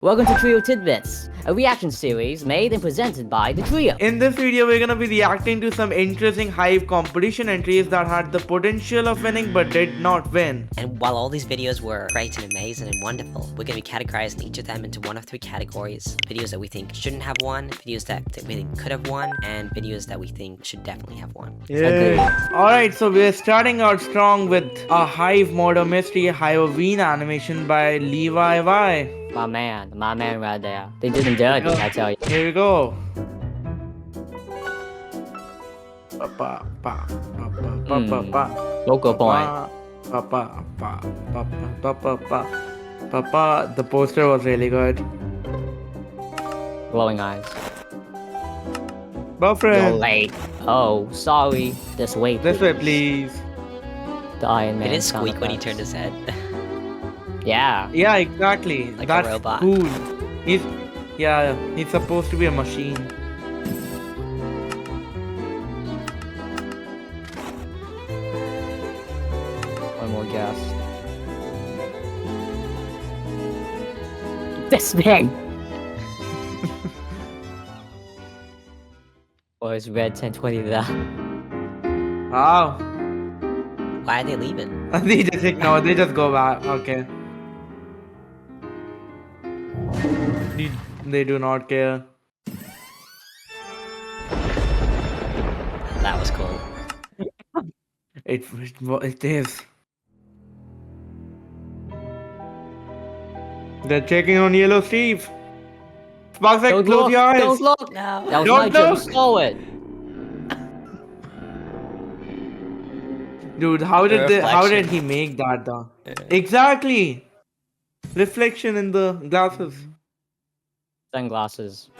Welcome to Trio Tidbits, a reaction series made and presented by the Trio. In this video, we're gonna be reacting to some interesting Hive competition entries that had the potential of winning but did not win. And while all these videos were great and amazing and wonderful, we're going to be categorizing each of them into one of three categories. Videos that we think shouldn't have won, videos that we think could have won, and videos that we think should definitely have won. Yeah. Alright, so we're starting out strong with a Hive murder mystery hiveoween animation by LeviWhy. My man right there. They did him dirty, I tell you. Here we go. Local point. The poster was really good. Glowing eyes. You're Buffering. late. Oh, sorry. This way, please. This way, please. The Iron Man. Did it sound squeak when he effects. turned his head? Yeah. Yeah, exactly. Like a That's robot. cool. He's supposed to be a machine. One more guess. This man. Or is red 1020 there? Wow. Why are they leaving? They just ignore. They just go back. Okay. They do not care. That was cool. It is. They're checking on Yellow Steve. Sparks like, Don't close look! your eyes. Don't look! No. That was Don't my joke. look! Stole it. Dude, how The did he reflection. make that though? Yeah. Exactly. Reflection in the glasses. Sunglasses.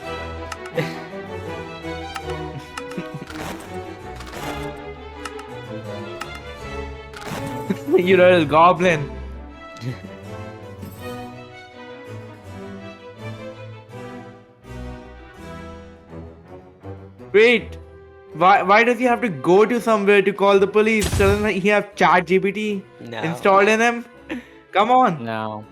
You know, goblin. Wait, why does he have to go to somewhere to call the police? Doesn't he have ChatGPT No. installed in him? Come on. No.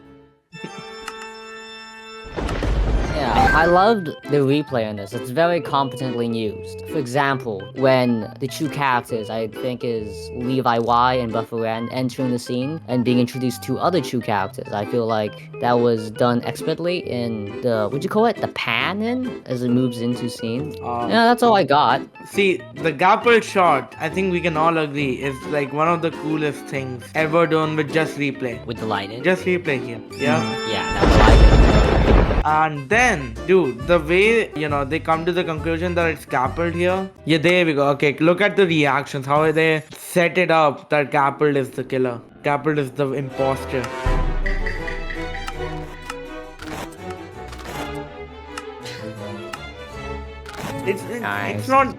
Yeah, I loved the replay on this. It's very competently used. For example, when the two characters, I think is LeviWhy and Bufferan, entering the scene and being introduced to other two characters, I feel like that was done expertly in the, what'd you call it? The pan-in? As it moves into scene. Yeah, that's all I got. See, the Gapple shot, I think we can all agree, is like one of the coolest things ever done with just replay. With the lighting? Just replay here, yeah? Yeah, that was lighting. And then, dude, the way, they come to the conclusion that it's Gappled here. Yeah, there we go. Okay, look at the reactions, how they set it up that Gappled is the killer. Gappled is the imposter. It's not.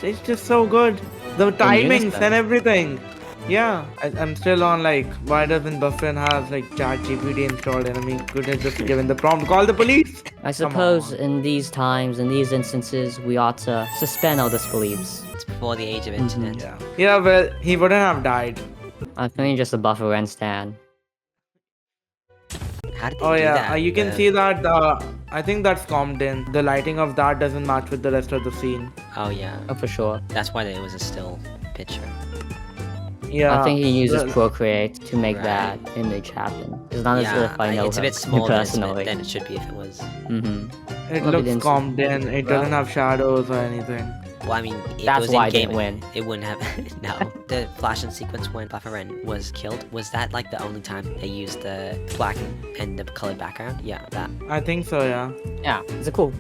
It's just so good. The timings unison. and everything. Yeah, I'm still on like, why doesn't Buffin have like ChatGPT installed? And I mean, could have just given the prompt, call the police. I suppose in these times, in these instances, we ought to suspend our disbeliefs. It's before the age of internet. Yeah, well, he wouldn't have died. I think just a Bufferan stand. How did they Oh do yeah, that? you can see that. I think that's calmed in. The lighting of that doesn't match with the rest of the scene. Oh yeah. Oh, for sure. That's why it was a still picture. Yeah, I think he uses the- Procreate to make Right. that image happen. It's not as if I know it's a him bit smaller personally. than it should be if it was. Mm-hmm. It Look, it looks didn't- calmed in. It doesn't have shadows or anything. Well, I mean, if That's it was why I in game, didn't win. it wouldn't have. No, the flashing sequence when Bufferin was killed, was that like the only time they used the black and the colored background? Yeah, that. I think so. Yeah. Yeah, it's a cool,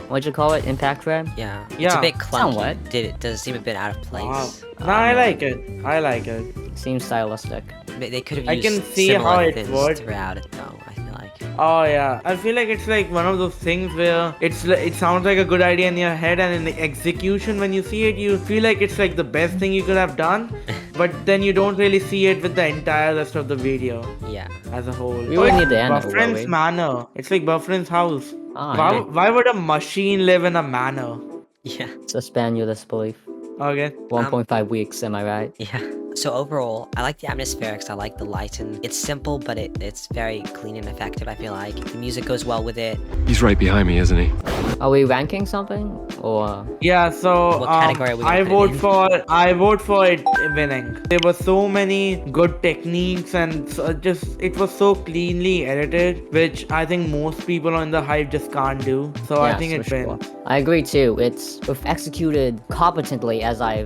what'd you call it? Impact frame? Yeah, it's Yeah, a bit clunky. somewhat. Does it seem a bit out of place? Wow. No, I like it. I like it. Seems stylistic. They could have I used can see similar how it things would. throughout it, though. I feel like. Oh yeah, I feel like it's like one of those things where it sounds like a good idea in your head, and in the execution when you see it, you feel like it's like the best thing you could have done, but then you don't really see it with the entire rest of the video Yeah. as a whole. We would need the end of it, Bufferin's would we? manor. It's like Bufferin's house. Ah, Why would a machine live in a manor? Yeah. Suspend your disbelief. Okay. 1.5 weeks, am I right? Yeah. So overall, I like the AndrewTSRx, I like the lighten. It's simple, but it's very clean and effective, I feel like. The music goes well with it. He's right behind me, isn't he? Are we ranking something? Or Yeah, so What category are we gonna I put it vote in? I vote for it winning. There were so many good techniques and it was so cleanly edited, which I think most people on the Hive just can't do. So I yes, think it for sure. wins. I agree too. It's if executed competently, as I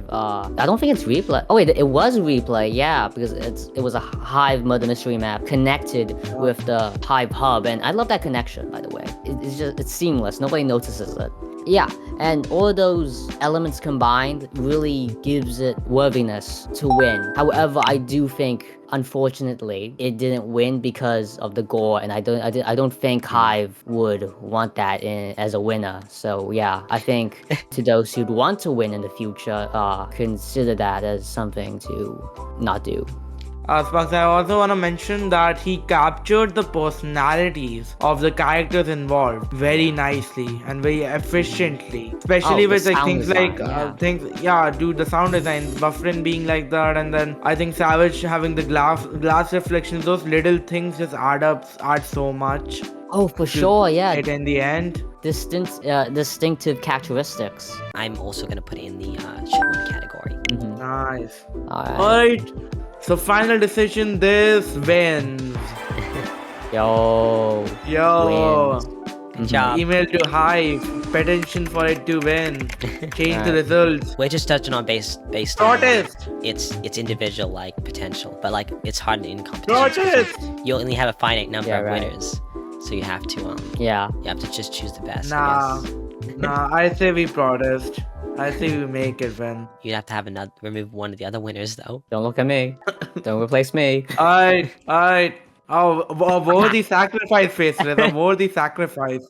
don't think it's replay. Oh wait, it was replay. Yeah, because it was a Hive murder mystery map connected with the Hive hub, and I love that connection. By the way, it's seamless. Nobody notices it. Yeah, and all of those elements combined really gives it worthiness to win. However, I do think, unfortunately, it didn't win because of the gore, and I don't think Hive would want that as a winner. So yeah, I think to those who'd want to win in the future, consider that as something to not do. Sparks, I also want to mention that he captured the personalities of the characters involved very nicely and very efficiently, especially Oh, the with like sound things design, like yeah. yeah, dude, the sound design, Buffering being like that, and then I think Savage having the glass reflections. Those little things just add so much. Oh, for sure, yeah. It in the end. Distinctive characteristics. I'm also gonna put it in the should win category. Nice. Alright. Alright. So final decision, this wins. Yo. Yo. Wins. Good job. Email to Hive. Petition for it to win. Change the results. We're just touching on based on Protest. its individual like potential, but like it's hard in competition. Protest. You only have a finite number Yeah, of right. winners, so you have to Yeah. just choose the best. I Nah. guess. Nah, I say we protest. I say we make it win. You'd have to have remove one of the other winners though. Don't look at me. Don't replace me. Alright. Oh, worthy sacrifice, Faceless. A worthy sacrifice.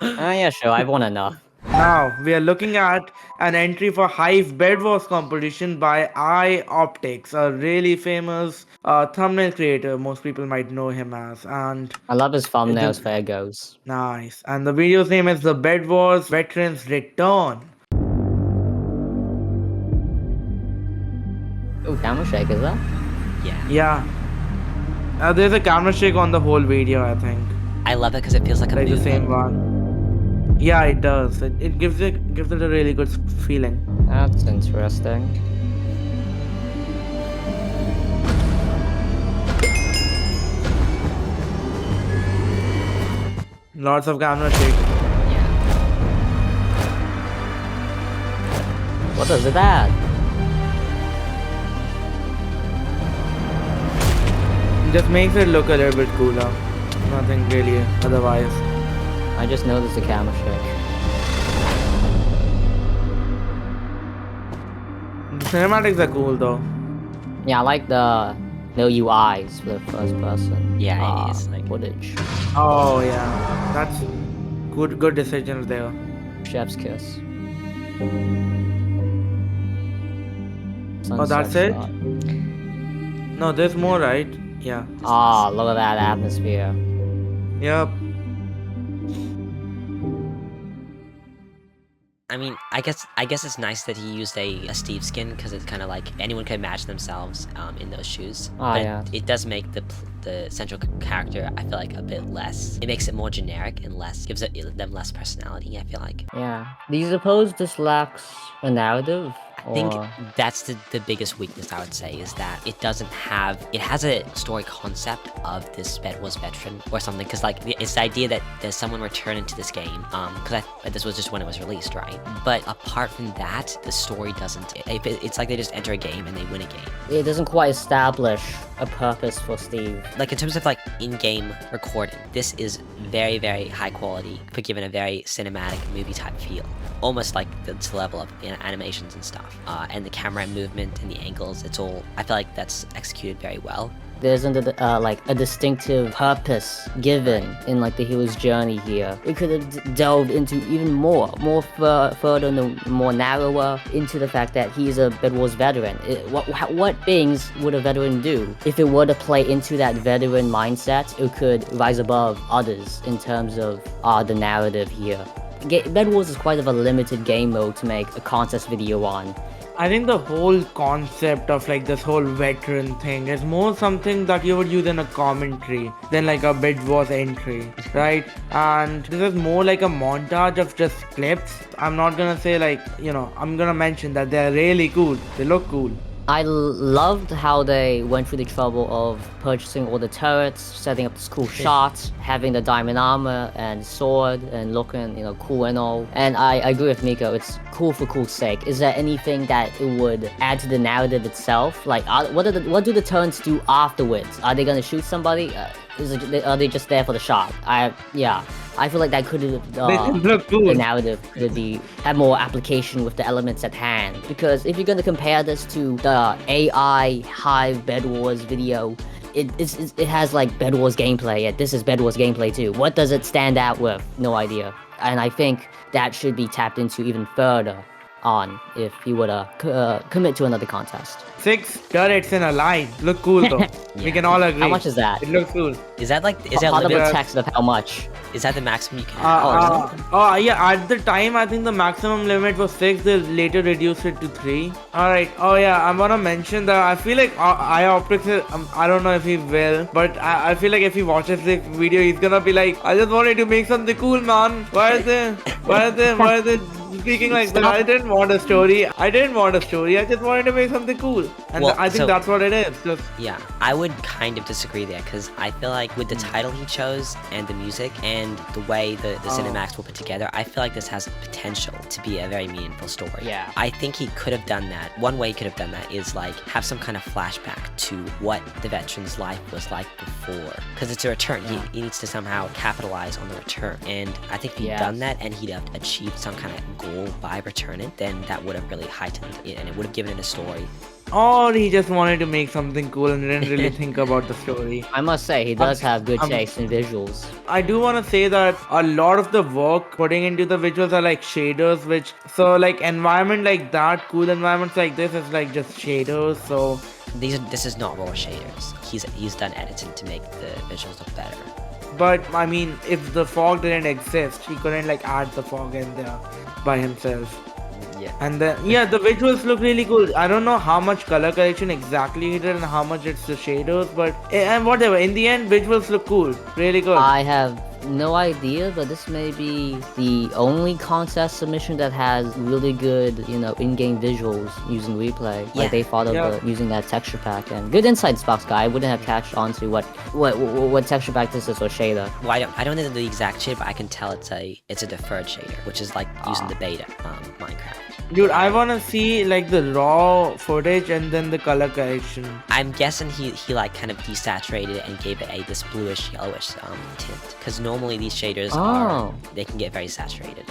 Yeah, sure. I've won enough. Now, we are looking at an entry for hivebedwars competition by iOpTicX, a really famous thumbnail creator. Most people might know him as. And I love his thumbnails for it goes. nice. And the video's name is The Bedwars Veterans Return. Oh, camera shake, is that? Yeah. Yeah. There's a camera shake on the whole video, I think. I love it because it feels like a Like the movement. same one. Yeah, it does. It gives it a really good feeling. That's interesting. Lots of camera shake. Yeah. What is it add? Just makes it look a little bit cooler. Nothing really otherwise. I just noticed the camera shake. The cinematics are cool though. Yeah, I like the no UIs for the first person. Yeah, it is, like- footage. Oh yeah, that's good decisions there. Chef's kiss. Oh, that's Sunset it? shot. No, there's more, right? Yeah. Ah, look at that atmosphere. Yep. I mean, I guess it's nice that he used a Steve skin because it's kind of like anyone can imagine themselves in those shoes. Ah, But yeah. it does make the central character, I feel like, a bit less. It makes it more generic and gives them less personality, I feel like. Yeah. Do you suppose this lacks a narrative? I think Or- that's the biggest weakness, I would say, is that it has a story concept of this Bedwars veteran or something, because like it's the idea that there's someone returning to this game, because this was just when it was released, right? But apart from that, the story doesn't, it's like they just enter a game and they win a game. It doesn't quite establish a purpose for Steve. Like in terms of like in-game recording, this is very, very high quality, but given a very cinematic movie type feel. Almost like the level of animations and stuff. And the camera movement and the angles, it's all, I feel like that's executed very well. There isn't like a distinctive purpose given in like the hero's journey here. We could have delved into even more further, more narrower into the fact that he's a Bedwars veteran. What things would a veteran do? If it were to play into that veteran mindset, it could rise above others in terms of the narrative here. Bedwars is quite of a limited game mode to make a contest video on. I think the whole concept of like this whole veteran thing is more something that you would use in a commentary than like a bedwars entry, right? And this is more like a montage of just clips. I'm not gonna say like, I'm gonna mention that they're really cool. They look cool. I loved how they went through the trouble of purchasing all the turrets, setting up this cool shots, having the diamond armor and sword, and looking, cool and all. And I agree with MICO, it's cool for cool's sake. Is there anything that it would add to the narrative itself? Like, what do the turrets do afterwards? Are they gonna shoot somebody? Are they just there for the shot? I feel like that could look cool. The narrative could have more application with the elements at hand. Because if you're gonna compare this to the AI Hive Bedwars video, it has like Bedwars gameplay, and this is Bedwars gameplay too. What does it stand out with? No idea. And I think that should be tapped into even further on if you were to commit to another contest. 6 turrets in a line. Look cool though. We can all agree. How much is that? It looks cool. Is that like, is Part of that the text of how much? is that the maximum you can have? Yeah, at the time I think the maximum limit was 6, they later reduced it to 3. Alright, I'm gonna mention that I feel like iOpTicX, I don't know if he will, but I feel like if he watches this video, he's gonna be like, I just wanted to make something cool, man. Why is it speaking like that? I didn't want a story, I just wanted to make something cool. And Well, I think so- that's what it is. Just, Yeah, I would kind of disagree there because I feel like with the title he chose and the music and the way the cinematics were put together, I feel like this has potential to be a very meaningful story. Yeah. I think he could have done that. One way he could have done that is like have some kind of flashback to what the veteran's life was like before. Because it's a return. He needs to somehow capitalize on the return. And I think if he'd done that and he'd have achieved some kind of goal by returning, then that would have really heightened it and it would have given it a story. or he just wanted to make something cool and didn't really think about the story. I must say, he does have good taste in visuals. I do want to say that a lot of the work putting into the visuals are like shaders, so like environment like that, cool environments like this is like just shaders, so This is not raw shaders. He's done editing to make the visuals look better. but I mean, if the fog didn't exist, he couldn't like add the fog in there by himself. Yeah. And the visuals look really cool. I don't know how much color correction exactly he did and how much it's the shaders, but and whatever. In the end, visuals look cool, really good. I have no idea, but this may be the only contest submission that has really good, in-game visuals using replay. Yeah. Like they thought of using that texture pack, and good insights, Box Guy. I wouldn't have catched on to what texture pack this is or shader. Well, I don't know the exact shader, but I can tell it's a deferred shader, which is like using the beta Minecraft. Dude, I wanna see like the raw footage and then the color correction. I'm guessing he like kind of desaturated it and gave it this bluish yellowish tint, because normally these shaders they can get very saturated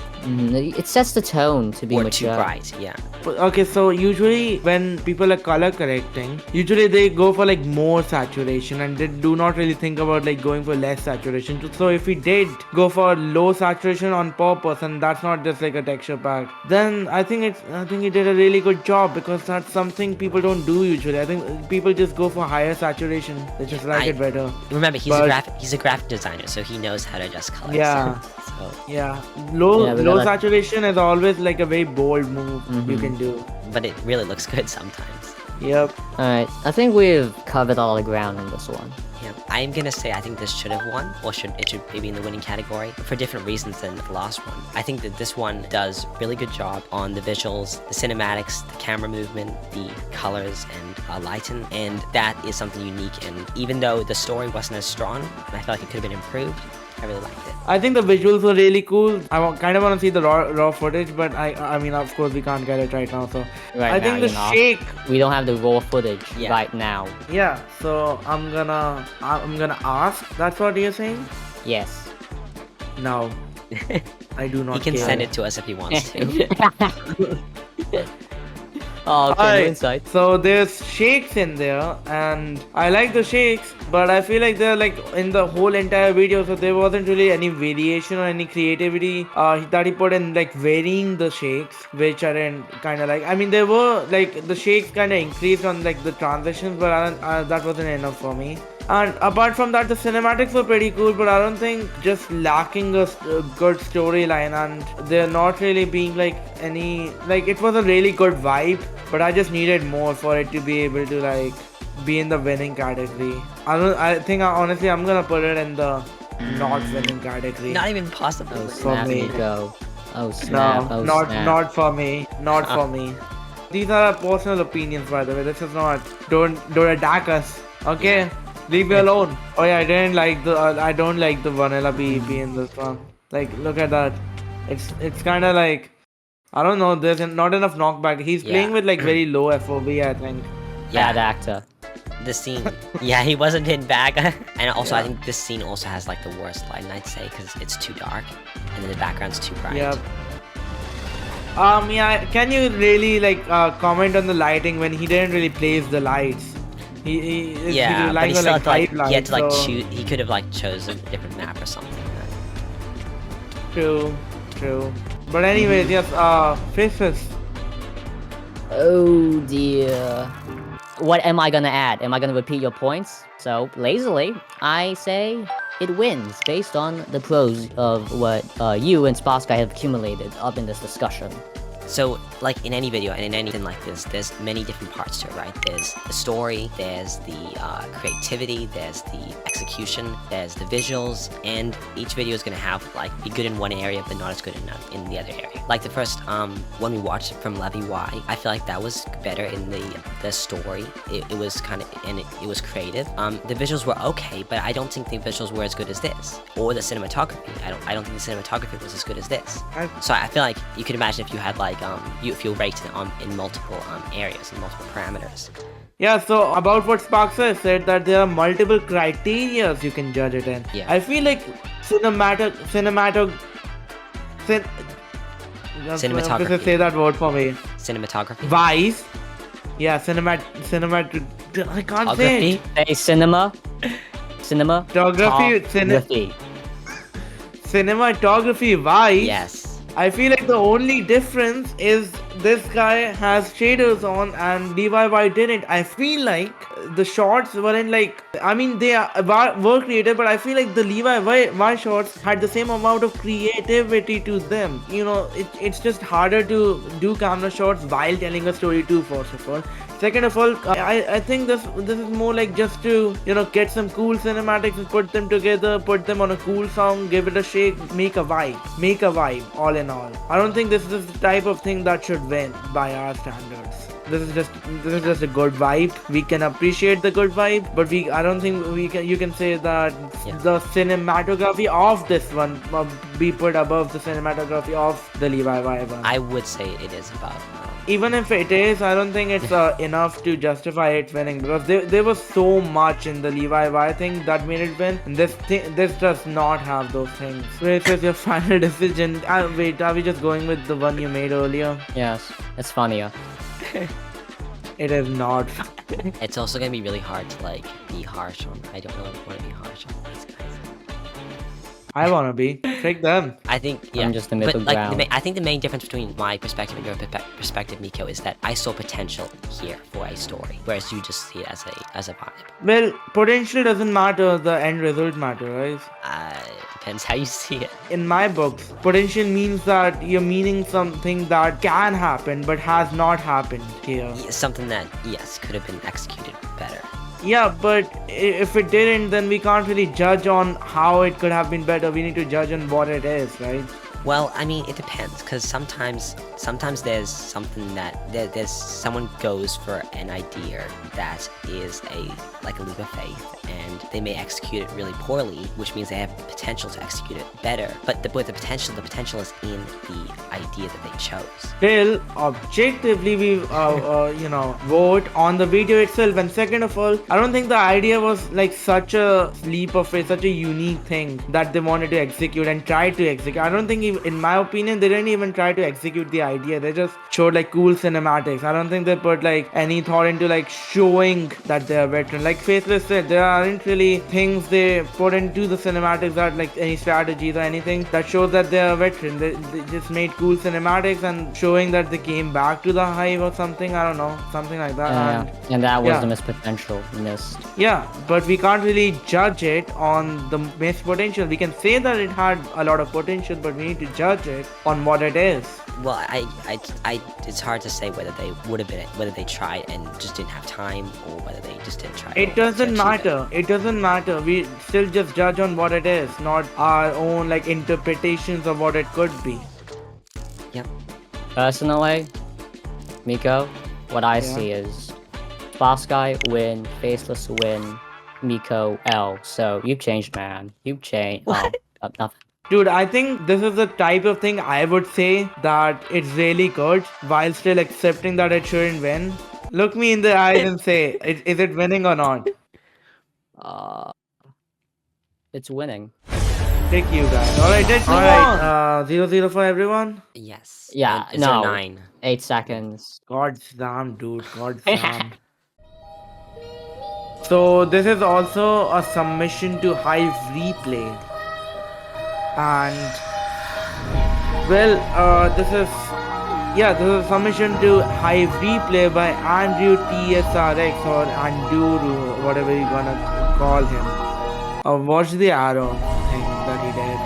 It sets the tone to be or mature. too bright. Yeah. But, okay, so usually when people are color correcting, usually they go for like more saturation and they do not really think about like going for less saturation. So if we did go for low saturation on purpose and that's not just like a texture pack, then I think he did a really good job, because that's something people don't do usually. I think people just go for higher saturation. They just like it better. Remember, he's a graphic designer, so he knows how to adjust colors. Yeah. So, Yeah. Low we gotta- saturation is always like a very bold move you can do. but it really looks good sometimes. Yep. Alright, I think we've covered all the ground in this one. Yeah, I'm gonna say I think this should have won, or it should maybe in the winning category for different reasons than the last one. I think that this one does really good job on the visuals, the cinematics, the camera movement, the colors, and lighting, and that is something unique. And even though the story wasn't as strong, and I feel like it could have been improved, I really liked it. I think the visuals were really cool. I kind of want to see the raw footage, but I mean, of course, we can't get it right now. So I think the shake. We don't have the raw footage Yeah. right now. Yeah. So I'm gonna ask. That's what you're saying? Yes. No. I do not. He can care. send it to us if he wants to. Oh, okay, Alright, no insight. so there's shakes in there, and I like the shakes, but I feel like they're like in the whole entire video, so there wasn't really any variation or any creativity that he put in, like varying the shakes, which I didn't kind of like. I mean, there were like the shakes kind of increased on like the transitions, but that wasn't enough for me. And apart from that, the cinematics were pretty cool, but I don't think just lacking a good storyline, and they're not really being like any, like it was a really good vibe, but I just needed more for it to be able to like be in the winning category. I think honestly I'm gonna put it in the not winning category. Not even possible. Oh, For snap, me. Nico. Oh, snap. No, Oh, not snap. not for me. Not for me. These are our personal opinions, by the way. This is not. Don't attack us. Okay, leave me alone. Oh yeah, I don't like the vanilla BEP in this one. Like, look at that. It's kind of like, I don't know. There's not enough knockback. He's playing Yeah. with like very low FOV, I think. Bad Yeah, actor. the scene. Yeah, he wasn't hit back. And also, I Yeah. think this scene also has like the worst lighting, I'd say, because it's too dark, and then the background's too bright. Yep. Yeah. Can you really like comment on the lighting when he didn't really place the lights? He's Yeah, but relying he on, still like, had to, like, Hive he had to like lights, so- choose. He could have like chosen a different map or something. True. But anyways, yes. Faces. Oh dear. What am I gonna add? Am I gonna repeat your points? So, lazily, I say it wins based on the pros of what you and Sparsky have accumulated up in this discussion. So, like in any video and in anything like this, there's many different parts to it, right? There's the story, there's the creativity, there's the execution, there's the visuals, and each video is gonna have like be good in one area but not as good in the other area. Like the first one we watched from LeviWhy, I feel like that was better in the story. It was kind of, and it was creative. The visuals were okay, but I don't think the visuals were as good as this, or the cinematography. I don't think the cinematography was as good as this. So I feel like you could imagine if you had like if you rated it in multiple areas and multiple parameters. Yeah, so about what Sparksa said, that there are multiple criterias you can judge it in. Yeah. I feel like cinematography. Say that word for me. Cinematography. Wise. Yeah, cinematic. I can't say it. Hey, cinema. Photography, cinematography wise. Yes. I feel like the only difference is this guy has shaders on and LeviWhy didn't. I feel like the shots weren't like, I mean they were creative, but I feel like the LeviWhy shots had the same amount of creativity to them. You know, it's just harder to do camera shots while telling a story too, first of all. Second of all, I think this is more like just to, you know, get some cool cinematics and put them together, put them on a cool song, give it a shake, make a vibe, all in all. I don't think this is the type of thing that should win by our standards. This is just a good vibe. We can appreciate the good vibe, but I don't think you can say that the cinematography of this one be put above the cinematography of the LeviWhy one. I would say it is about. Even if it is, I don't think it's enough to justify it winning, because there was so much in the LeviWhy thing that made it win, and this does not have those things. Wait, what's your final decision? Wait, are we just going with the one you made earlier? Yes, it's funnier. It is not. It's also gonna be really hard to like be harsh on. I don't really want to be harsh on these guys. I wanna be. Trick them. I think, yeah. I'm just the middle but like, ground. I think the main difference between my perspective and your perspective, MICO, is that I saw potential here for a story, whereas you just see it as a vibe. Well, potential doesn't matter. The end result matters, right? Depends how you see it. In my books, potential means that you're meaning something that can happen but has not happened here. Something that, yes, could have been executed better. Yeah, but if it didn't, then we can't really judge on how it could have been better. We need to judge on what it is, right? Well, I mean, it depends, because sometimes there's something that there's someone goes for an idea that is like a leap of faith, and they may execute it really poorly, which means they have the potential to execute it better. But the potential is in the idea that they chose. Still, objectively, we vote on the video itself. And second of all, I don't think the idea was like such a leap of faith, such a unique thing that they wanted to execute and tried to execute. I don't think even, in my opinion, they didn't even try to execute the idea. They just showed like cool cinematics. I don't think they put like any thought into like showing that they're veteran. Like Faceless said, there aren't really things they put into the cinematics that like any strategies or anything that shows that they're a veteran. They just made cool cinematics and showing that they came back to the Hive or something. I don't know, something like that. And that was yeah. the missed potential missed. Yeah, but we can't really judge it on the missed potential. We can say that it had a lot of potential, but we need to judge it on what it is. Well, it's hard to say whether they would have been, whether they tried and just didn't have time, or whether they just didn't try. It doesn't matter. It doesn't matter. We still just judge on what it is, not our own like interpretations of what it could be. Yep. Personally, MICO, what I see is Boss Guy win, Faceless win, MICO L. So you've changed, man. You've changed. What? Oh, nothing. Dude, I think this is the type of thing I would say that it's really good while still accepting that it shouldn't win. Look me in the eyes and say, is it winning or not? It's winning. Pick you guys. Alright, let's move on. 0-0 for everyone? Yes. Yeah, Is there no. 9? 8 seconds. God damn, dude. God damn. So this is also a submission to Hive Replay. And well, this is a submission to Hive Replay by AndrewTSRx or Andrew, whatever you're gonna call him. Watch the arrow thing that he did.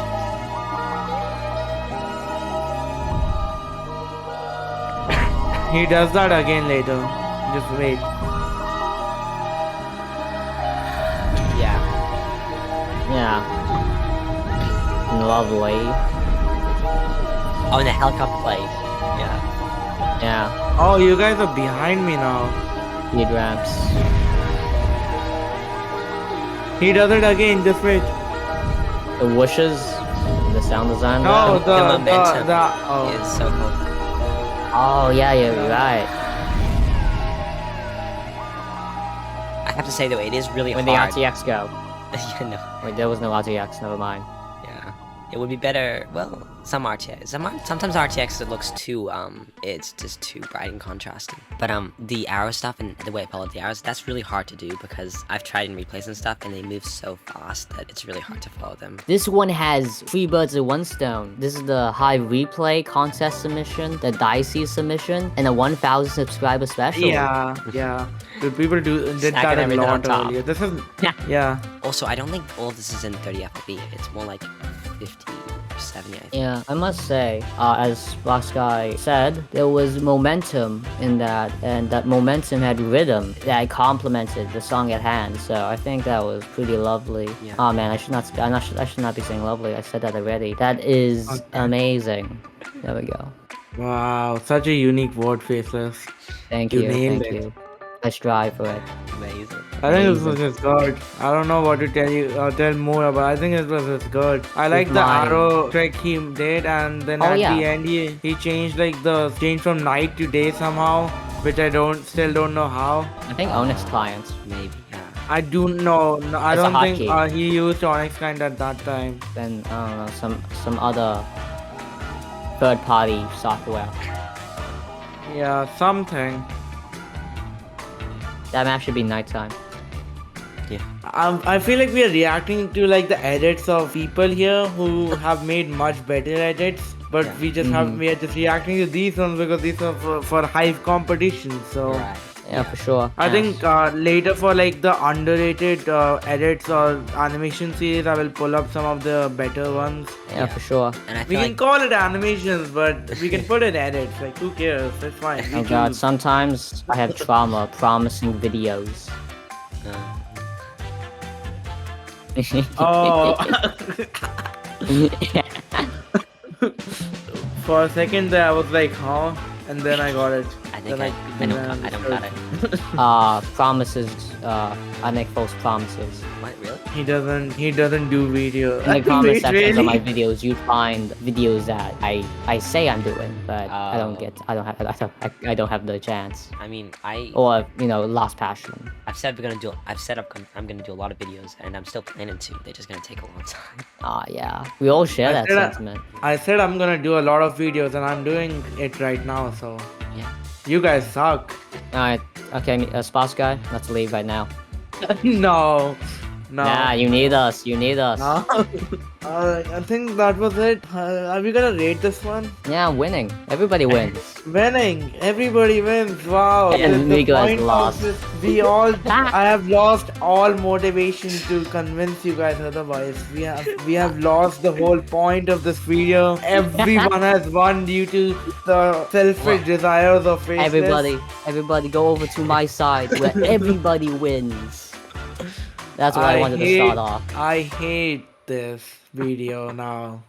He does that again later. Just wait. Yeah. Lovely. Oh, and the helicopter play. Yeah. Yeah. Oh, you guys are behind me now. Speed ramps. He does it again, just wait. The whooshes. The sound design. No, there. The momentum oh. is so cool. Oh, yeah, you're right. I have to say though, it is really When hard. the RTX go. Yeah, no. Wait, there was no RTX, never mind. Yeah. It would be better, well, sometimes RTX it looks too, it's just too bright and contrasting. But, the arrow stuff and the way it followed the arrows, that's really hard to do because I've tried in replays and stuff and they move so fast that it's really hard to follow them. This one has 3 birds with 1 stone. This is the Hive Replay contest submission, the Dicey submission, and a 1,000 subscriber special. Yeah. Dude, people did Stacking that a everything on lot top. earlier. This is, Yeah. yeah. Also, I don't think all of this is in 30 FOV. It's more like 50 or 70, I think. Yeah, I must say, as Boss Guy said, there was momentum in that, and that momentum had rhythm that complemented the song at hand. So I think that was pretty lovely. Yeah. Oh man, I should not be saying lovely. I said that already. That is amazing. There we go. Wow, such a unique word, Faceless. Thank You you. nailed Thank it. you. I strive for it. Amazing. I think this was just good. I don't know what to tell you, tell more about. I think it was just good. I like the mine. arrow trick he did, and then at the end he changed change from night to day somehow, which I still don't know how. I think Onyx clients. Maybe, yeah. I do know. No, I It's a don't think hotkey. he used Onyx kind at that time. Then I don't know, some other third-party software. Yeah, something. That map should be nighttime. Yeah. I feel like we are reacting to like the edits of people here who have made much better edits, but Yeah. we are just reacting to these ones because these are for Hive competition. So Right. Yeah, for sure. I think later for like the underrated edits or animation series, I will pull up some of the better ones. Yeah, for sure. And I We feel can like call it animations, but we can put it edits. Like who cares? It's fine. We Oh god, choose. sometimes I have trauma promising videos. Oh. For a second there, I was like, huh? And then I got it. I think Then I don't got it. Promises, I make false promises. What, really? He doesn't do video. In the comment Wait, sections of my really? videos, you find videos that I say I'm doing, but I don't have the chance. I mean, Or, lost passion. I've said I'm gonna do a lot of videos, and I'm still planning to. They're just gonna take a long time. Yeah. We all share that said sentiment. I said I'm gonna do a lot of videos and I'm doing it right now, so Yeah. you guys suck. Alright, okay, Spots guy, let's leave right now. No. Nah, you need us, No. I think that was it. Are we gonna rate this one? Yeah, winning. Everybody wins. Winning. Everybody wins. Wow. And The MICO has point of lost. this- I have lost all motivation to convince you guys otherwise. We have lost the whole point of this video. Everyone has won due to the selfish desires of faceless. Everybody go over to my side where everybody wins. That's what I wanted to start off. I hate this video now.